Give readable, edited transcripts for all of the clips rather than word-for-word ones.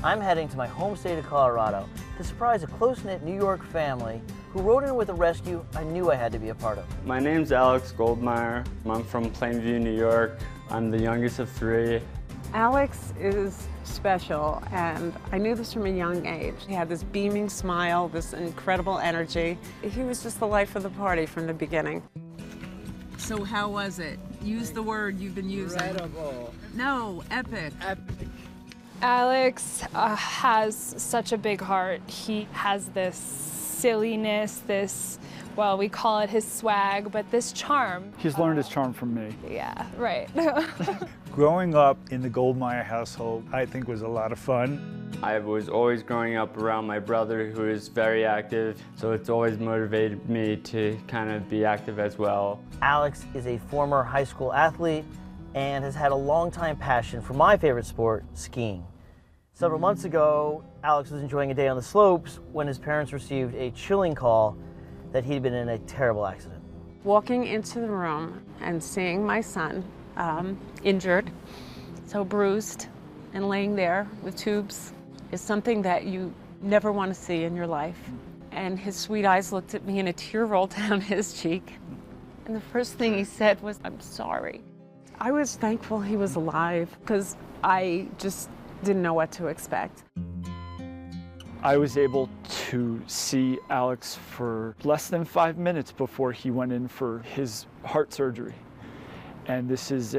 I'm heading to my home state of Colorado to surprise a close-knit New York family who wrote in with a rescue I knew I had to be a part of. My name's Alex Goldmeyer. I'm from Plainview, New York. I'm the youngest of three. Alex is special, and I knew this from a young age. He had this beaming smile, this incredible energy. He was just the life of the party from the beginning. So how was it? Use the word you've been using. Incredible. No, epic. Epic. Alex has such a big heart. He has this silliness, this, well, we call it his swag, but this charm. He's learned his charm from me. Yeah, right. Growing up in the Goldmeyer household, I think was a lot of fun. I was always growing up around my brother, who is very active, so it's always motivated me to kind of be active as well. Alex is a former high school athlete and has had a long-time passion for my favorite sport, skiing. Several months ago, Alex was enjoying a day on the slopes when his parents received a chilling call that he'd been in a terrible accident. Walking into the room and seeing my son injured, so bruised, and laying there with tubes is something that you never want to see in your life. And his sweet eyes looked at me and a tear rolled down his cheek. And the first thing he said was, "I'm sorry." I was thankful he was alive because I just didn't know what to expect. I was able to see Alex for less than 5 minutes before he went in for his heart surgery. And this is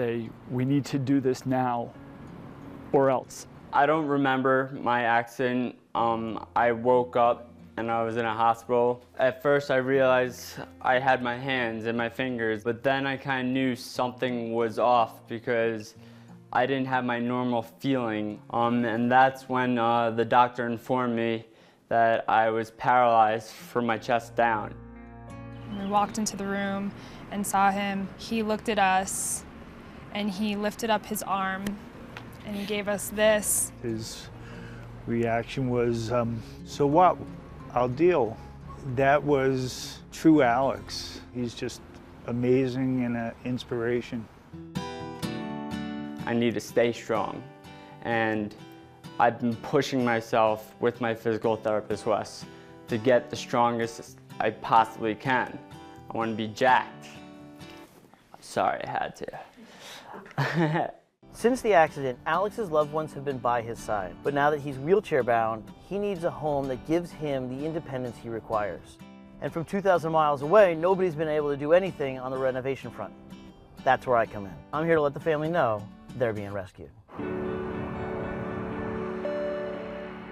we need to do this now or else. I don't remember my accident. I woke up and I was in a hospital. At first I realized I had my hands and my fingers, but then I kind of knew something was off because I didn't have my normal feeling. And that's when the doctor informed me that I was paralyzed from my chest down. We walked into the room and saw him. He looked at us and he lifted up his arm and he gave us this. His reaction was, so what? I'll deal. That was true Alex. He's just amazing and an inspiration. I need to stay strong, and I've been pushing myself with my physical therapist, Wes, to get the strongest I possibly can. I want to be jacked. I'm sorry I had to. Since the accident, Alex's loved ones have been by his side, but now that he's wheelchair-bound, he needs a home that gives him the independence he requires. And from 2,000 miles away, nobody's been able to do anything on the renovation front. That's where I come in. I'm here to let the family know they're being rescued.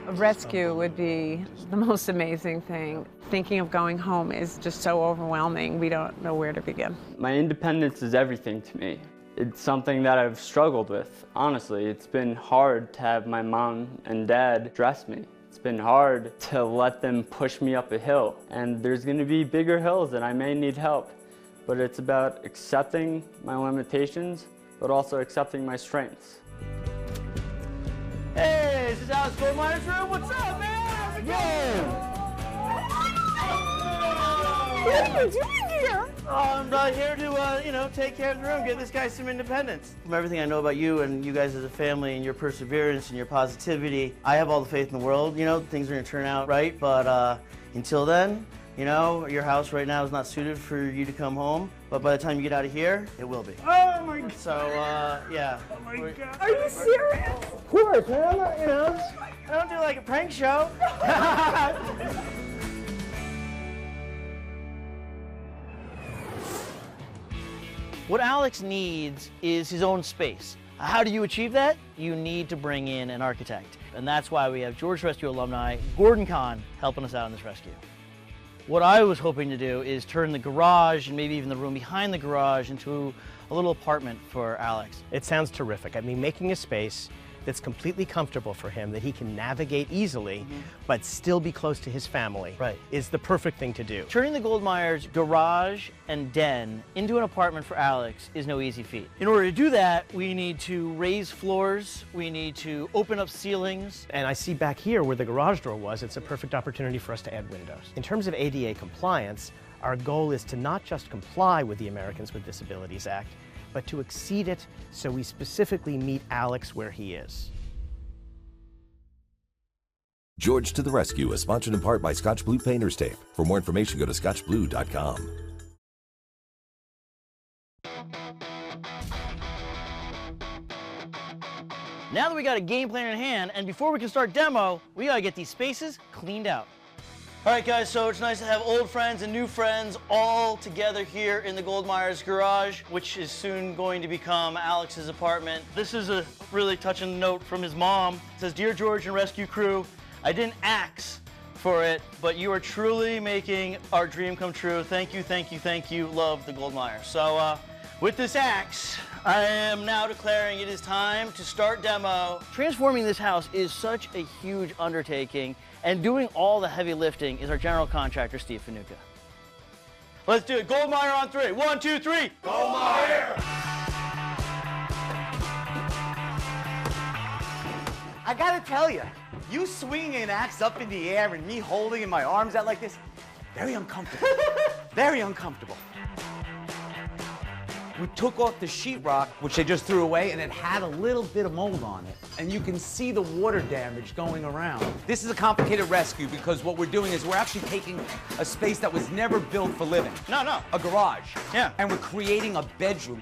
A rescue would be the most amazing thing. Thinking of going home is just so overwhelming. We don't know where to begin. My independence is everything to me. It's something that I've struggled with, honestly. It's been hard to have my mom and dad dress me. It's been hard to let them push me up a hill. And there's gonna be bigger hills and I may need help. But it's about accepting my limitations, but also accepting my strengths. Hey, this is Alex Goldmeyer's room. What's up, man? How's it going? What are you doing here? I'm here to, take care of the room, get this guy some independence. From everything I know about you and you guys as a family and your perseverance and your positivity, I have all the faith in the world. Things are going to turn out right, but until then, your house right now is not suited for you to come home, but by the time you get out of here, it will be. Oh my God. So, yeah. Oh my God. Are you serious? Of course, man. I don't do like a prank show. What Alex needs is his own space. How do you achieve that? You need to bring in an architect. And that's why we have George Rescue alumni, Gordon Kahn, helping us out on this rescue. What I was hoping to do is turn the garage and maybe even the room behind the garage into a little apartment for Alex. It sounds terrific. I mean, making a space that's completely comfortable for him, that he can navigate easily, but still be close to his family, is the perfect thing to do. Turning the Goldmeyers' garage and den into an apartment for Alex is no easy feat. In order to do that, we need to raise floors, we need to open up ceilings. And I see back here where the garage door was, it's a perfect opportunity for us to add windows. In terms of ADA compliance, our goal is to not just comply with the Americans with Disabilities Act, but to exceed it so we specifically meet Alex where he is. George to the Rescue is sponsored in part by Scotch Blue Painter's Tape. For more information, go to scotchblue.com. Now that we got a game plan in hand, and before we can start demo, we gotta get these spaces cleaned out. All right, guys, so it's nice to have old friends and new friends all together here in the Goldmeyer's garage, which is soon going to become Alex's apartment. This is a really touching note from his mom. It says, "Dear George and rescue crew, I didn't ask for it, but you are truly making our dream come true. Thank you, thank you, thank you. Love, the Goldmeyer." So with this axe, I am now declaring it is time to start demo. Transforming this house is such a huge undertaking, and doing all the heavy lifting is our general contractor, Steve Furnishing. Let's do it. Goldmeyer on 3. 1, 2, 3. Goldmeyer! I gotta tell you, you swinging an axe up in the air and me holding in my arms out like this, very uncomfortable. Very uncomfortable. We took off the sheetrock, which they just threw away, and it had a little bit of mold on it. And you can see the water damage going around. This is a complicated rescue because what we're doing is we're actually taking a space that was never built for living. No. A garage. Yeah. And we're creating a bedroom.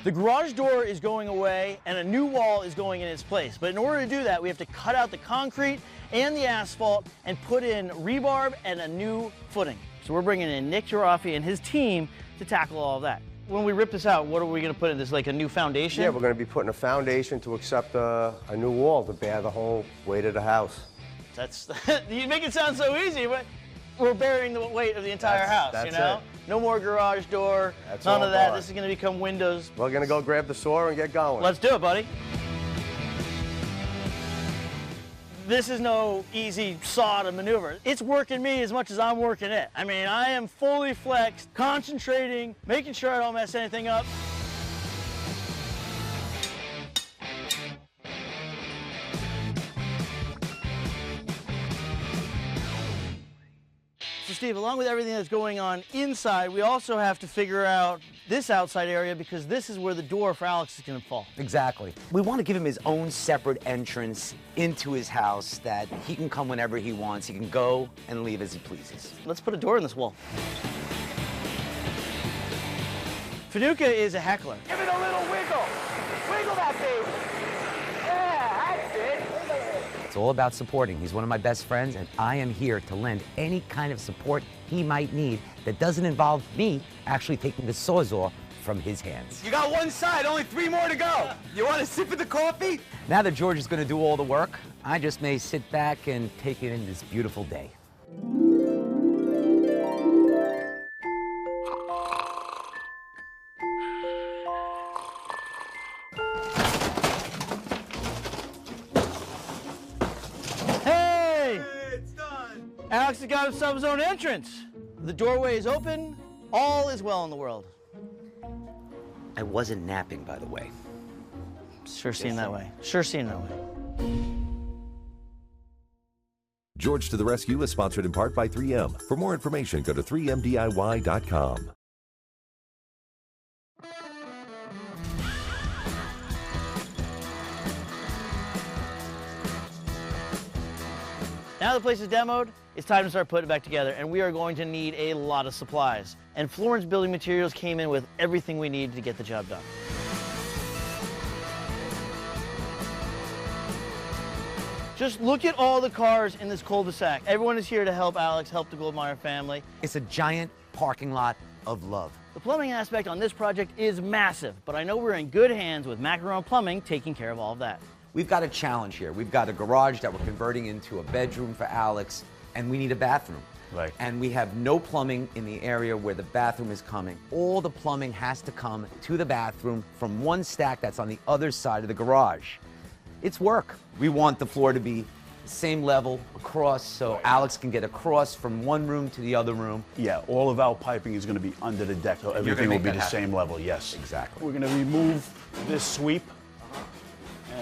The garage door is going away and a new wall is going in its place. But in order to do that, we have to cut out the concrete and the asphalt and put in rebarb and a new footing. So we're bringing in Nick Giraffi and his team to tackle all of that. When we rip this out, what are we going to put in this, like a new foundation? Yeah, we're going to be putting a foundation to accept a new wall to bear the whole weight of the house. That's, you make it sound so easy, but we're bearing the weight of the entire house, that's you know? it. No more garage door, That's none all of that. gone. This is going to become windows. We're going to go grab the saw and get going. Let's do it, buddy. This is no easy saw to maneuver. It's working me as much as I'm working it. I mean, I am fully flexed, concentrating, making sure I don't mess anything up. So Steve, along with everything that's going on inside, we also have to figure out this outside area because this is where the door for Alex is going to fall. Exactly. We want to give him his own separate entrance into his house that he can come whenever he wants. He can go and leave as he pleases. Let's put a door in this wall. Furnishing is a heckler. Give it a little wiggle. Wiggle that baby. Yeah, that's it. It's all about supporting. He's one of my best friends, and I am here to lend any kind of support he might need that doesn't involve me actually taking the sawzall from his hands. You got one side, only 3 more to go. You want a sip of the coffee? Now that George is going to do all the work, I just may sit back and take in this beautiful day. Alex has got himself his own entrance. The doorway is open. All is well in the world. I wasn't napping, by the way. Sure seemed that way. Sure seemed that way. George to the Rescue is sponsored in part by 3M. For more information, go to 3mdiy.com. Now the place is demoed, it's time to start putting it back together, and we are going to need a lot of supplies. And Florence Building Materials came in with everything we need to get the job done. Just look at all the cars in this cul-de-sac. Everyone is here to help Alex, help the Goldmeyer family. It's a giant parking lot of love. The plumbing aspect on this project is massive, but I know we're in good hands with Macaron Plumbing taking care of all of that. We've got a challenge here. We've got a garage that we're converting into a bedroom for Alex, and we need a bathroom. Right. And we have no plumbing in the area where the bathroom is coming. All the plumbing has to come to the bathroom from one stack that's on the other side of the garage. It's work. We want the floor to be the same level across so Alex can get across from one room to the other room. Yeah, all of our piping is going to be under the deck, so everything will be the same level, yes. Exactly. We're going to remove this sweep,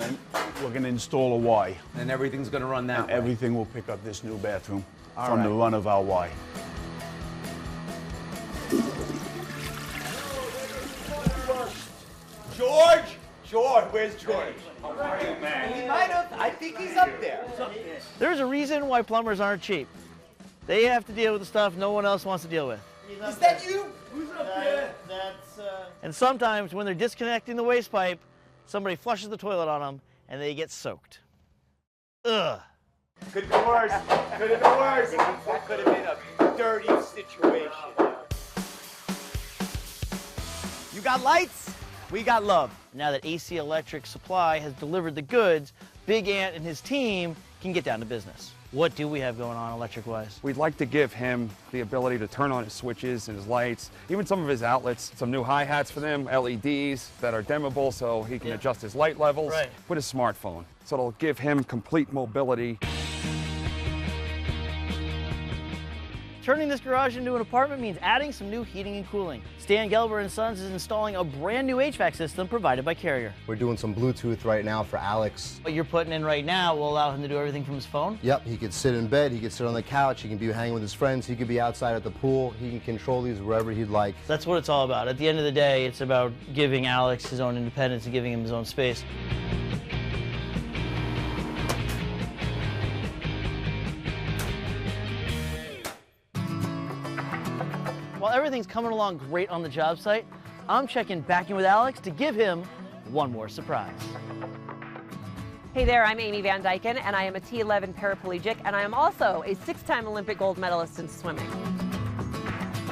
and we're going to install a Y. And everything's going to run that way. Everything will pick up this new bathroom from the run of our Y. George! George, where's George? How are you, man? think he's up there. There's a reason why plumbers aren't cheap. They have to deal with the stuff no one else wants to deal with. Is that you? Who's up there? And sometimes when they're disconnecting the waste pipe, somebody flushes the toilet on them and they get soaked. Ugh. Could have been worse. Could have been worse. That could have been a dirty situation. You got lights? We got love. Now that AC Electric Supply has delivered the goods, Big Ant and his team can get down to business. What do we have going on electric-wise? We'd like to give him the ability to turn on his switches and his lights, even some of his outlets, some new hi-hats for them, LEDs that are dimmable so he can adjust his light levels with his smartphone. So it'll give him complete mobility. Turning this garage into an apartment means adding some new heating and cooling. Stan Gelber & Sons is installing a brand new HVAC system provided by Carrier. We're doing some Bluetooth right now for Alex. What you're putting in right now will allow him to do everything from his phone? Yep, he could sit in bed, he could sit on the couch, he can be hanging with his friends, he could be outside at the pool, he can control these wherever he'd like. That's what it's all about. At the end of the day, it's about giving Alex his own independence and giving him his own space. While everything's coming along great on the job site, I'm checking back in with Alex to give him one more surprise. Hey there, I'm Amy Van Dyken, and I am a T11 paraplegic, and I am also a 6-time Olympic gold medalist in swimming.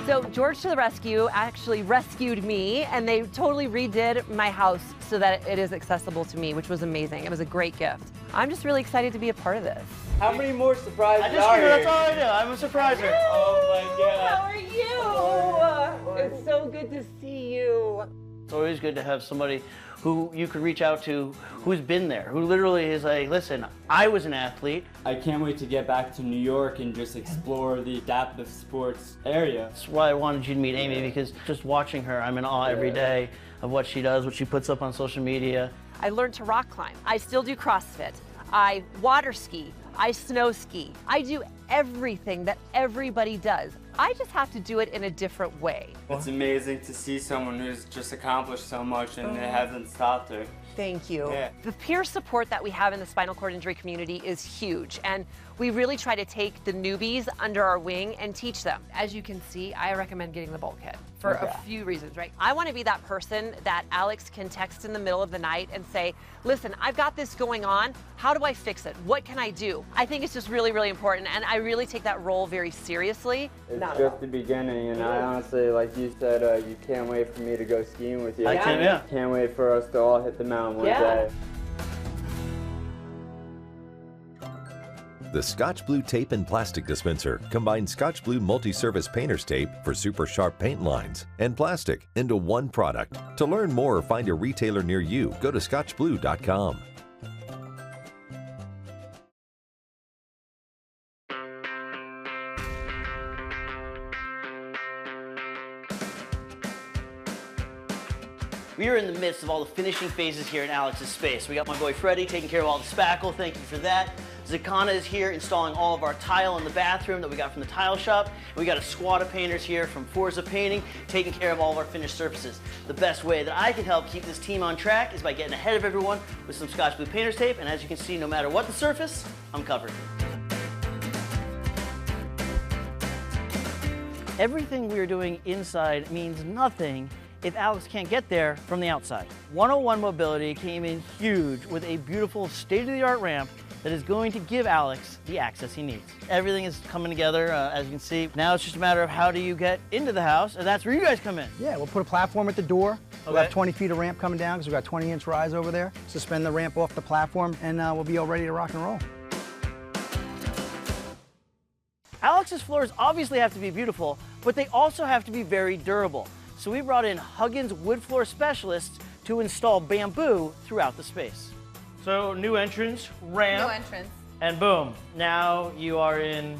So George to the Rescue actually rescued me, and they totally redid my house so that it is accessible to me, which was amazing. It was a great gift. I'm just really excited to be a part of this. How many more surprises I just figured that's all I do. I'm a surpriser. Oh my God. How are you? It's so good to see you. It's always good to have somebody who you could reach out to who's been there, who literally is like, listen, I was an athlete. I can't wait to get back to New York and just explore the adaptive sports area. That's why I wanted you to meet Amy, because just watching her, I'm in awe every day of what she does, what she puts up on social media. I learned to rock climb. I still do CrossFit. I water ski. I snow ski. I do everything that everybody does. I just have to do it in a different way. It's amazing to see someone who's just accomplished so much and it hasn't stopped her. Thank you. Yeah. The peer support that we have in the spinal cord injury community is huge, and we really try to take the newbies under our wing and teach them. As you can see, I recommend getting the bulkhead for a few reasons, right? I want to be that person that Alex can text in the middle of the night and say, listen, I've got this going on. How do I fix it? What can I do? I think it's just really, really important, and I really take that role very seriously. It's just the beginning, and I honestly, like you said, you can't wait for me to go skiing with you. I can, yeah. Can't wait for us to all hit the mountain one day. The Scotch Blue Tape and Plastic Dispenser combines Scotch Blue multi-surface painter's tape for super sharp paint lines and plastic into one product. To learn more or find a retailer near you, go to scotchblue.com. We are in the midst of all the finishing phases here in Alex's space. We got my boy Freddie taking care of all the spackle. Thank you for that. Zakana is here installing all of our tile in the bathroom that we got from the tile shop. And we got a squad of painters here from Forza Painting taking care of all of our finished surfaces. The best way that I can help keep this team on track is by getting ahead of everyone with some Scotch Blue painter's tape. And as you can see, no matter what the surface, I'm covered. Everything we are doing inside means nothing if Alex can't get there from the outside. 101 Mobility came in huge with a beautiful state-of-the-art ramp that is going to give Alex the access he needs. Everything is coming together, as you can see. Now it's just a matter of how do you get into the house, and that's where you guys come in. Yeah, we'll put a platform at the door. We'll have 20 feet of ramp coming down because we've got 20-inch rise over there. Suspend the ramp off the platform, and we'll be all ready to rock and roll. Alex's floors obviously have to be beautiful, but they also have to be very durable. So we brought in Huggins wood floor specialists to install bamboo throughout the space. So new entrance, ramp. New entrance. And boom, now you are in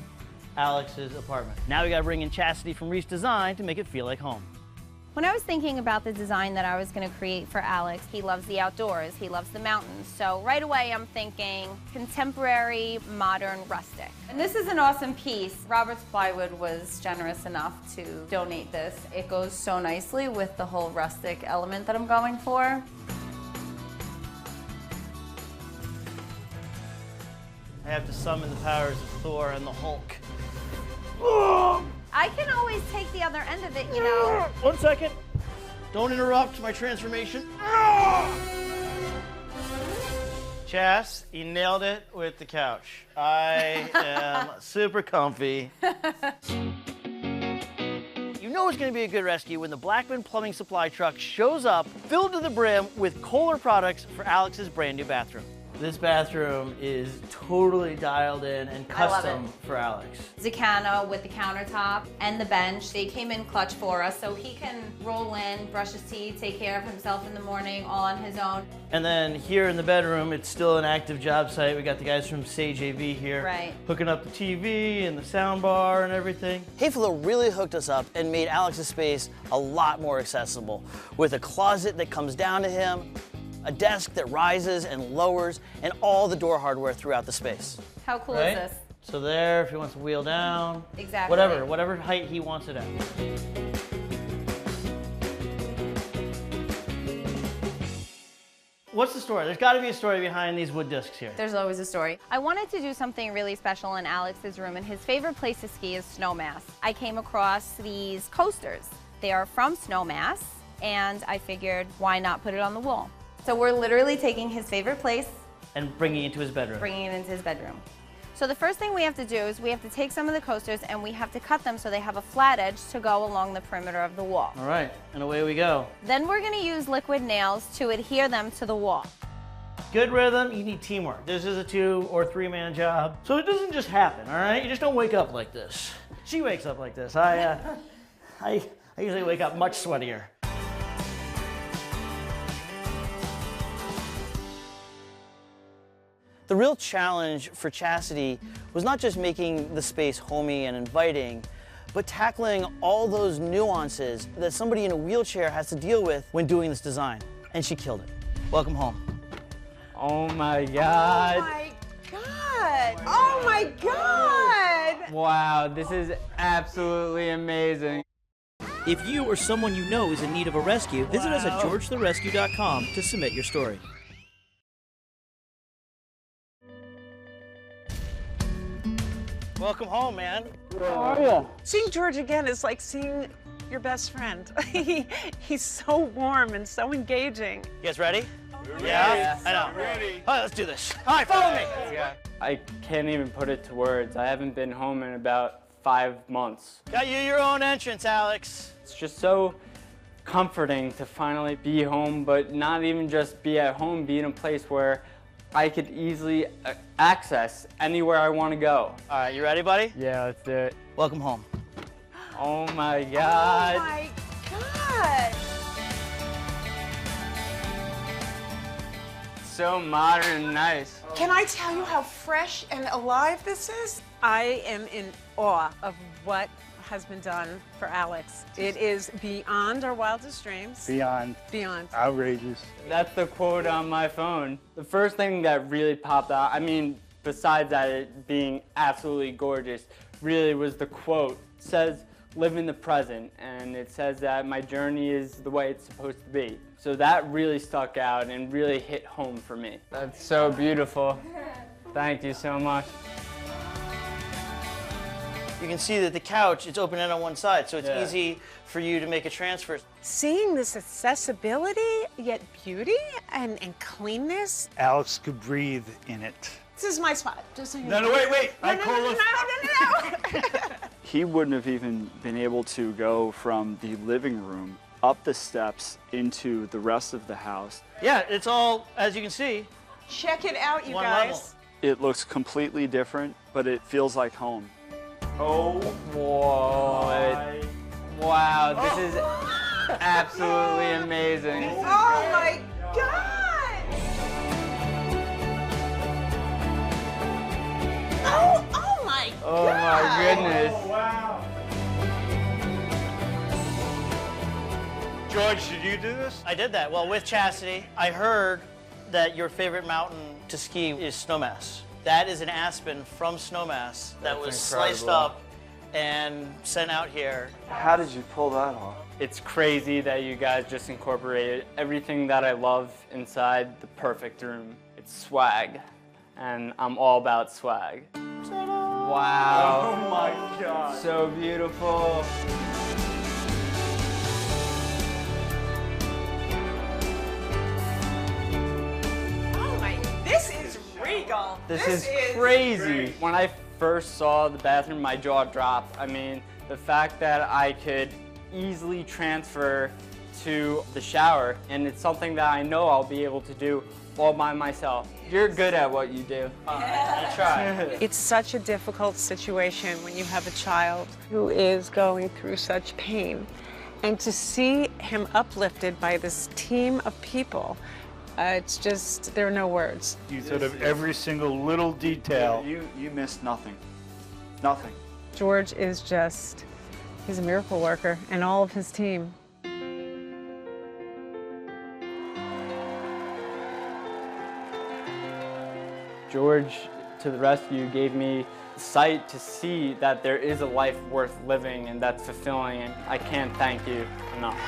Alex's apartment. Now we gotta bring in Chastity from Reese Design to make it feel like home. When I was thinking about the design that I was going to create for Alex, he loves the outdoors, he loves the mountains. So right away I'm thinking contemporary, modern, rustic. And this is an awesome piece. Robert's Plywood was generous enough to donate this. It goes so nicely with the whole rustic element that I'm going for. I have to summon the powers of Thor and the Hulk. I can always take the other end of it, you know. 1 second. Don't interrupt my transformation. Chas, you nailed it with the couch. I am super comfy. You know it's going to be a good rescue when the Blackman Plumbing Supply truck shows up, filled to the brim with Kohler products for Alex's brand new bathroom. This bathroom is totally dialed in and custom for Alex. Zacana with the countertop and the bench. They came in clutch for us, so he can roll in, brush his teeth, take care of himself in the morning, all on his own. And then here in the bedroom, it's still an active job site. We got the guys from Sage AV here, right, hooking up the TV and the sound bar and everything. Hayflow really hooked us up and made Alex's space a lot more accessible, with a closet that comes down to him, a desk that rises and lowers, and all the door hardware throughout the space. How cool is this? So there, if he wants to wheel down, exactly, whatever height he wants it at. What's the story? There's got to be a story behind these wood discs here. There's always a story. I wanted to do something really special in Alex's room, and his favorite place to ski is Snowmass. I came across these coasters. They are from Snowmass, and I figured, why not put it on the wall? So we're literally taking his favorite place and bringing it into his bedroom. Bringing it into his bedroom. So the first thing we have to do is we have to take some of the coasters and we have to cut them so they have a flat edge to go along the perimeter of the wall. All right, and away we go. Then we're going to use liquid nails to adhere them to the wall. Good rhythm, you need teamwork. This is a 2 or 3 man job. So it doesn't just happen, all right? You just don't wake up like this. She wakes up like this. I usually wake up much sweatier. The real challenge for Chastity was not just making the space homey and inviting, but tackling all those nuances that somebody in a wheelchair has to deal with when doing this design. And she killed it. Welcome home. Oh my God. Oh my God. Oh my God. Wow, this is absolutely amazing. If you or someone you know is in need of a rescue, visit us at georgetherescue.com to submit your story. Welcome home, man. How are you? Seeing George again is like seeing your best friend. He's so warm and so engaging. You guys ready? Yeah, I know. Ready. All right, let's do this. All right, follow me. I can't even put it to words. I haven't been home in about 5 months. Got you your own entrance, Alex. It's just so comforting to finally be home, but not even just be at home, be in a place where I could easily access anywhere I want to go. All right, you ready, buddy? Yeah, let's do it. Welcome home. Oh my God. Oh my God. So modern and nice. Can I tell you how fresh and alive this is? I am in awe of what has been done for Alex. It is beyond our wildest dreams. Beyond. Beyond. Outrageous. That's the quote on my phone. The first thing that really popped out, I mean, besides that it being absolutely gorgeous, really was the quote. It says, live in the present, and it says that my journey is the way it's supposed to be. So that really stuck out and really hit home for me. That's so beautiful. Thank you so much. You can see that the couch, it's open end on one side, so it's easy for you to make a transfer. Seeing this accessibility, yet beauty and cleanness. Alex could breathe in it. This is my spot. Just so you No, know. wait. No. He wouldn't have even been able to go from the living room up the steps into the rest of the house. Yeah, it's all, as you can see, Check it out, you one guys. level. It looks completely different, but it feels like home. Oh, whoa. Wow, this is absolutely amazing. Oh my God. Oh my God. Oh my goodness. Oh, wow. George, did you do this? I did that. Well, with Chastity, I heard that your favorite mountain to ski is Snowmass. That is an aspen from Snowmass that was sliced up and sent out here. How did you pull that off? It's crazy that you guys just incorporated everything that I love inside the perfect room. It's swag. and I'm all about swag. Wow. Oh my God. So beautiful. Oh my, this is regal. This is crazy. When I first saw the bathroom, my jaw dropped. I mean, the fact that I could easily transfer to the shower, and it's something that I know I'll be able to do all by myself. You're good at what you do. You try. It's such a difficult situation when you have a child who is going through such pain. And to see him uplifted by this team of people, it's just, there are no words. You thought of every single little detail. You missed nothing. Nothing. George is just, he's a miracle worker, and all of his team. George, to the rescue, gave me sight to see that there is a life worth living and that's fulfilling, and I can't thank you enough.